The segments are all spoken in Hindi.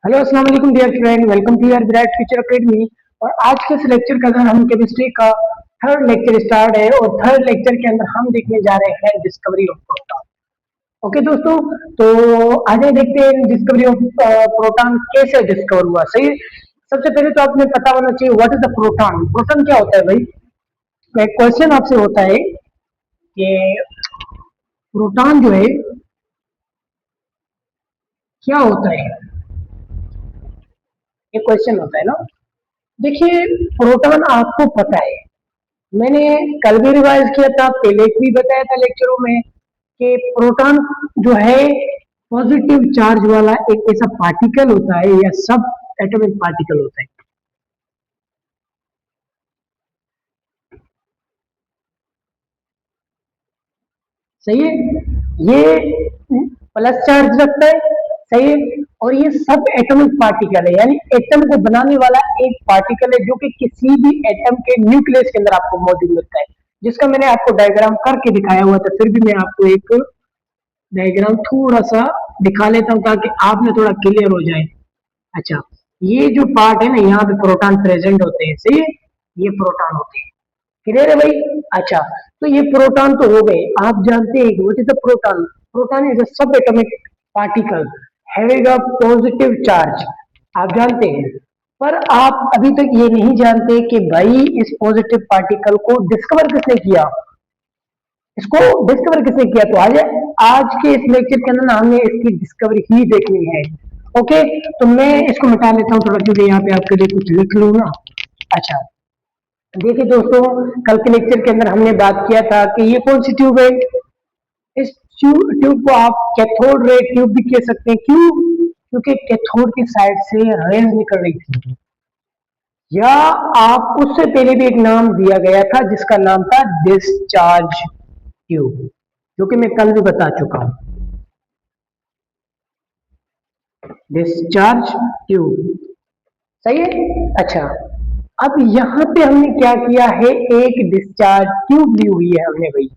हेलो अस्सलाम वालेकुम dear friend, welcome to your bright future academy. और आज के इस लेक्चर का अंदर हम केमिस्ट्री का थर्ड लेक्चर स्टार्ट है और थर्ड लेक्चर के अंदर हम देखने जा रहे हैं डिस्कवरी ऑफ प्रोटॉन। ओके दोस्तों, तो आगे देखते हैं डिस्कवरी ऑफ प्रोटॉन कैसे डिस्कवर हुआ। सही है? सबसे पहले तो आपने पता होना चाहिए what is the proton. Proton क्या होता है भाई? तो एक क्वेश्चन आपसे होता है कि प्रोटॉन जो है क्या होता है, ये क्वेश्चन होता है ना। देखिए, प्रोटॉन आपको पता है, मैंने कल भी रिवाइज किया था, पहले भी बताया था लेक्चरों में कि प्रोटॉन जो है पॉजिटिव चार्ज वाला एक ऐसा पार्टिकल होता है या सब एटॉमिक पार्टिकल होता है। सही है? ये प्लस चार्ज रखता है। सही है? और ये सब एटॉमिक पार्टिकल है, यानी एटम को बनाने वाला एक पार्टिकल है जो कि किसी भी एटम के न्यूक्लियस के अंदर आपको मौजूद मिलता है, जिसका मैंने आपको डायग्राम करके दिखाया हुआ था। फिर भी मैं आपको एक डायग्राम थोड़ा सा दिखा लेता हूँ ताकि आप में थोड़ा क्लियर हो जाए। अच्छा, ये जो पार्ट है ना, यहाँ पे प्रोटॉन प्रेजेंट होते हैं। सही है? ये प्रोटॉन होते हैं। क्लियर है भाई? अच्छा, तो ये प्रोटॉन तो हो गए। आप जानते हैं what is the proton? Proton is a subatomic particle having a positive charge. आप जानते हैं, पर आप अभी तक ये नहीं जानते कि भाई इस पॉजिटिव पार्टिकल को डिस्कवर किसने किया। इसको डिस्कवर किसने किया? तो आज के इस लेक्चर के अंदर ना हमें इसकी डिस्कवरी ही देखनी है। ओके, तो मैं इसको मिटा लेता हूँ थोड़ा, क्योंकि यहाँ पे आपके लिए कुछ लिख लूँ ना। अच्छा, देखिए दोस्तों, कल के लेक्चर के अंदर हमने बात किया था कि ये कौन सी ट्यूब है। इस ट्यूब को आप कैथोड रे ट्यूब भी कह सकते हैं। क्यों? क्योंकि कैथोड की साइड से रेज निकल रही थी। या आप उससे पहले भी एक नाम दिया गया था जिसका नाम था डिस्चार्ज ट्यूब, जो कि मैं कल भी बता चुका हूं। Discharge tube. सही है? अच्छा, अब यहां पे हमने क्या किया है, एक डिस्चार्ज ट्यूब ली हुई है हमने भाई।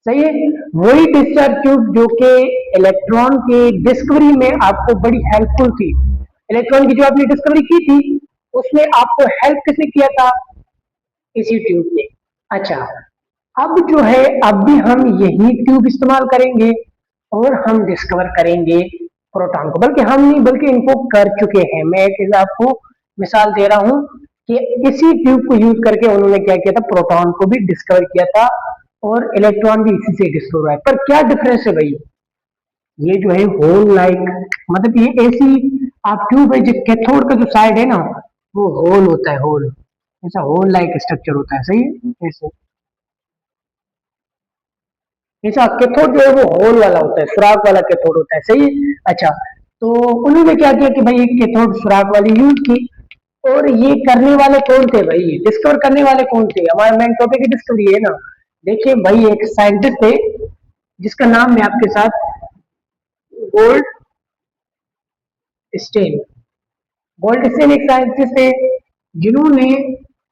सही है? वही डिस्चार्ज ट्यूब जो कि इलेक्ट्रॉन के डिस्कवरी में आपको बड़ी हेल्पफुल थी। इलेक्ट्रॉन की जो आपने डिस्कवरी की थी, उसमें आपको हेल्प किसने किया था? इसी ट्यूब ने। अच्छा, अब जो है, अब भी हम यही ट्यूब इस्तेमाल करेंगे और हम डिस्कवर करेंगे प्रोटॉन को। बल्कि हम नहीं, बल्कि इनको कर चुके हैं। मैं एक आपको मिसाल दे रहा हूं कि इसी ट्यूब को यूज करके उन्होंने क्या किया था, प्रोटॉन को भी डिस्कवर किया था और इलेक्ट्रॉन भी इसी से डिस्कवर हुआ है। पर क्या डिफरेंस है भाई? ये जो है होल लाइक, मतलब ये ऐसी आप ट्यूब है जो कैथोड का जो साइड है ना, वो होल होता है, होल, ऐसा होल लाइक स्ट्रक्चर होता है। सही है? ऐसे ऐसा कैथोड जो है वो होल वाला होता है, सुराख वाला कैथोड होता है। सही है? अच्छा, तो उन्होंने क्या किया कि भाई एक कैथोड सुराख वाली यूज की। और ये करने वाले कौन थे भाई? डिस्कवर करने वाले कौन थे? हमारा मेन टॉपिक ही डिस्कवरी है ना। देखिए भाई, एक साइंटिस्ट थे जिसका नाम मैं आपके साथ गोल्ड स्टेन। गोल्ड स्टेन एक साइंटिस्ट थे जिन्होंने,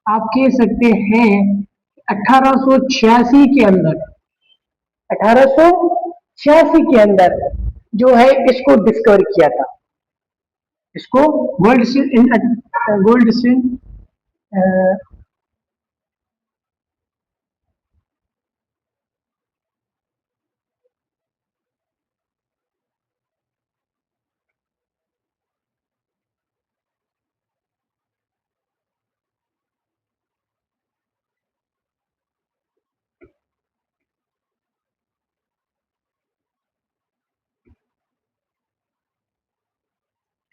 आप कह सकते हैं, 1886 के अंदर, 1886 के अंदर जो है इसको डिस्कवर किया था। इसको Goldstein, Goldstein.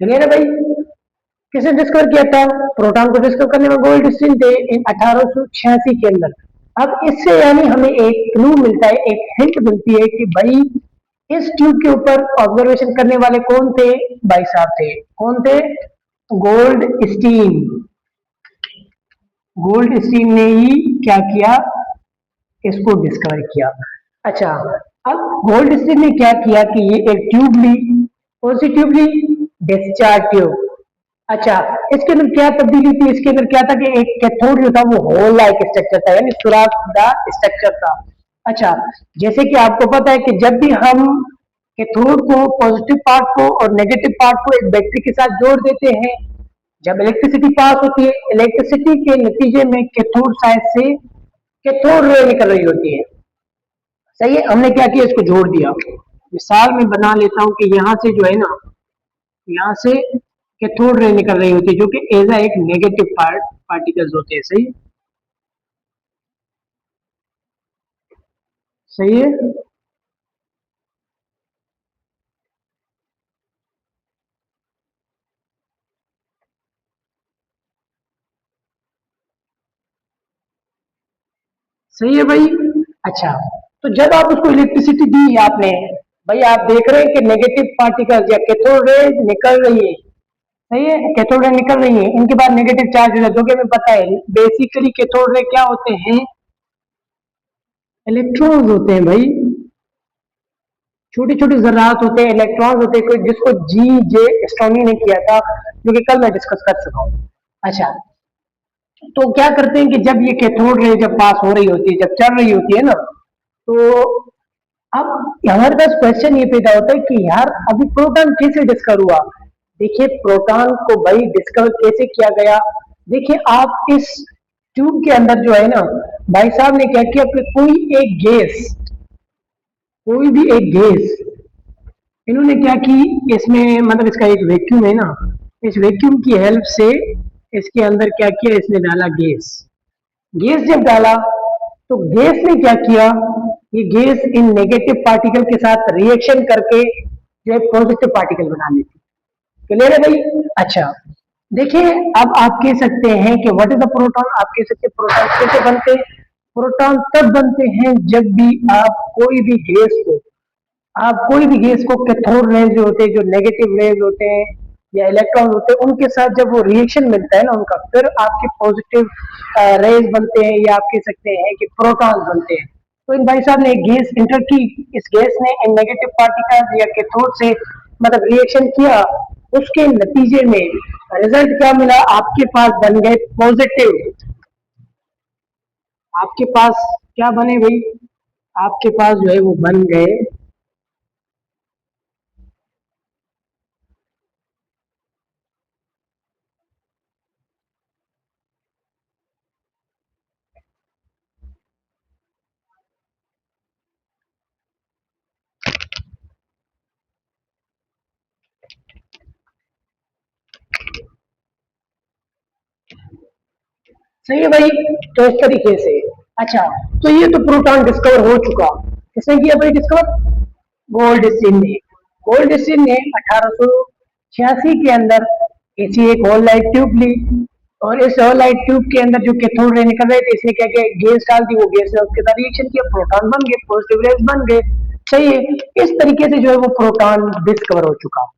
Clear है भाई? किसे डिस्कवर किया था? प्रोटॉन को डिस्कवर करने में गोल्ड स्टीन थे इन 1886 के अंदर। अब इससे यानी हमें एक क्लू मिलता है, एक हिंट मिलती है कि भाई इस ट्यूब के ऊपर ऑब्जर्वेशन करने वाले कौन थे? भाई साहब थे। कौन थे? Gold Stein. गोल्ड स्टीन ने ही क्या किया, इसको डिस्कवर किया। अच्छा, अब गोल्ड स्टीन ने क्या किया कि ये एक ट्यूब ली। कौन सी ट्यूब ली? Discharge tube. अच्छा, इसके अंदर क्या तब्दीली थी? इसके अंदर क्या था कि एक कैथोड जो था वो होल लाइक स्ट्रक्चर था, यानी सुराख का स्ट्रक्चर था। अच्छा, जैसे कि आपको पता है कि जब भी हम कैथोड को, पॉजिटिव पार्ट को और नेगेटिव पार्ट को एक बैटरी के साथ जोड़ देते हैं। जब इलेक्ट्रिसिटी पास होती है, इलेक्ट्रिसिटी के नतीजे में कैथोड साइड से कैथोड रे निकल रही होती है। सही है, हमने क्या किया, इसको जोड़ दिया। मिसाल में बना लेता हूं कि यहाँ से जो है ना, यहाँ से कैथोड रे निकल रही होती है जो कि एज एक नेगेटिव पार्टिकल्स होते हैं। सही, सही है। सही है भाई। अच्छा, तो जब आप उसको इलेक्ट्रिसिटी दी आपने, भाई आप देख रहे हैं कि नेगेटिव पार्टिकल्स या कैथोड रे निकल रही है। सही है, कैथोड रे निकल रही है, इनके बाद नेगेटिव चार्ज जो कि हमें पता है बेसिकली कैथोड रे क्या होते हैं, इलेक्ट्रॉन्स होते हैं भाई। छोटी छोटी जरात होते हैं, इलेक्ट्रॉन्स होते हैं, जिसको जी जे एस्ट्रोनॉमी ने किया था, जो कि कल मैं डिस्कस कर चुका हूँ। अच्छा, तो क्या करते हैं कि जब ये कैथोड रे जब पास हो रही होती है, जब चल रही होती है ना, तो अब हमारे पास क्वेश्चन ये पैदा होता है कि यार अभी प्रोटॉन कैसे डिस्कवर हुआ। देखिए, प्रोटॉन को भाई डिस्कवर कैसे किया गया। देखिए, आप इस ट्यूब के अंदर जो है ना, भाई साहब ने क्या किया कि कोई भी एक गैस इन्होंने क्या की, इसमें मतलब इसका एक वैक्यूम है ना, इस वैक्यूम की हेल्प से इसके अंदर क्या किया, इसने डाला गैस। गैस जब डाला तो गैस ने क्या किया, ये गैस इन नेगेटिव पार्टिकल के साथ रिएक्शन करके जो है पॉजिटिव पार्टिकल बना लेती। क्लियर है भाई। अच्छा, देखिए, अब आप कह सकते हैं कि व्हाट इज द प्रोटॉन। आप कह सकते हैं प्रोटॉन कैसे बनते हैं। प्रोटॉन तब बनते हैं जब भी आप कोई भी गैस को, कैथोड रेज जो होते हैं, जो नेगेटिव रेज होते हैं या इलेक्ट्रॉन होते हैं, उनके साथ जब वो रिएक्शन मिलता है ना उनका, फिर आपके पॉजिटिव रेज बनते हैं, या आप कह सकते हैं कि प्रोटॉन बनते हैं। तो इन भाई साहब ने एक गैस इंटर की, इस गैस ने इन नेगेटिव पार्टिकल्स या कैथोड से मतलब रिएक्शन किया, उसके नतीजे में रिजल्ट क्या मिला, आपके पास बन गए पॉजिटिव। आपके पास क्या बने भाई, आपके पास जो है वो बन गए सही है भाई, तो इस तरीके से। अच्छा, तो ये तो प्रोटॉन डिस्कवर हो चुका। किसने किया भाई डिस्कवर, गोल्डस्टीन ने। गोल्डस्टीन ने 1886 के अंदर ऐसी एक होल लाइट ट्यूब ली, और इस होल लाइट ट्यूब के अंदर जो कैथोड रे निकल रहे थे, इसने क्या किया, गैस डाल दी। वो गैस ने उसके साथ रिएक्शन किया, प्रोटॉन बन गए, पॉजिटिव रेज बन गए। सही है, इस तरीके से जो है वो प्रोटॉन डिस्कवर हो चुका।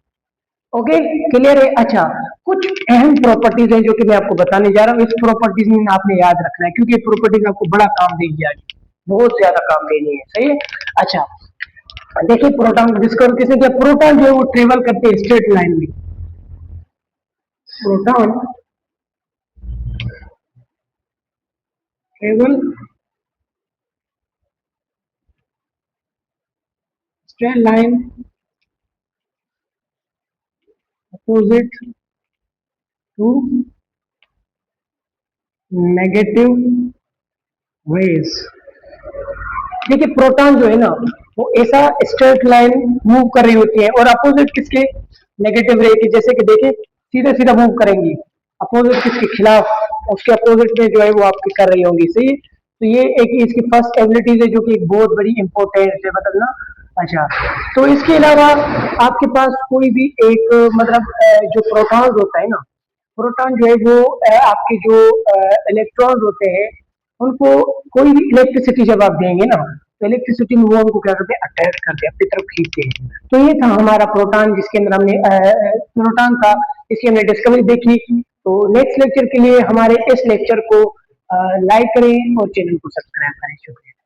ओके, क्लियर है। अच्छा, कुछ अहम प्रॉपर्टीज हैं जो कि मैं आपको बताने जा रहा हूँ। इस प्रॉपर्टीज में आपने याद रखना है, क्योंकि प्रॉपर्टीज आपको बड़ा काम देगी आज, बहुत ज्यादा काम देनी है। सही है। अच्छा, देखिए, प्रोटॉन को डिस्कवर किसने किया। प्रोटॉन जो है वो ट्रेवल करते हैं स्ट्रेट लाइन में। Proton travel straight line opposite to negative wedge. देखिए, प्रोटॉन जो है ना, वो ऐसा स्ट्रेट लाइन मूव कर रही होती है, और अपोजिट किसके, नेगेटिव रे के। जैसे कि देखें, सीधा सीधा मूव करेंगी, अपोजिट किसके खिलाफ, उसके अपोजिट में जो है वो आपकी कर रही होंगी। सही है? तो ये एक इसकी फर्स्ट एबिलिटीज है, जो कि एक बहुत बड़ी इंपॉर्टेंट है, मतलब ना। अच्छा, तो इसके अलावा आपके पास कोई भी एक मतलब जो प्रोटॉन होता है ना, प्रोटॉन जो है वो आपके जो इलेक्ट्रॉन्स होते हैं, उनको कोई भी इलेक्ट्रिसिटी जब आप देंगे ना, तो इलेक्ट्रिसिटी में वो उनको क्या करते हैं, अट्रैक्ट करते हैं, अपनी तरफ खींचते हैं। तो ये था हमारा प्रोटॉन, जिसके अंदर हमने प्रोटॉन था, इसकी हमने डिस्कवरी देखी। तो नेक्स्ट लेक्चर के लिए हमारे इस लेक्चर को लाइक करें और चैनल को सब्सक्राइब करें। शुक्रिया।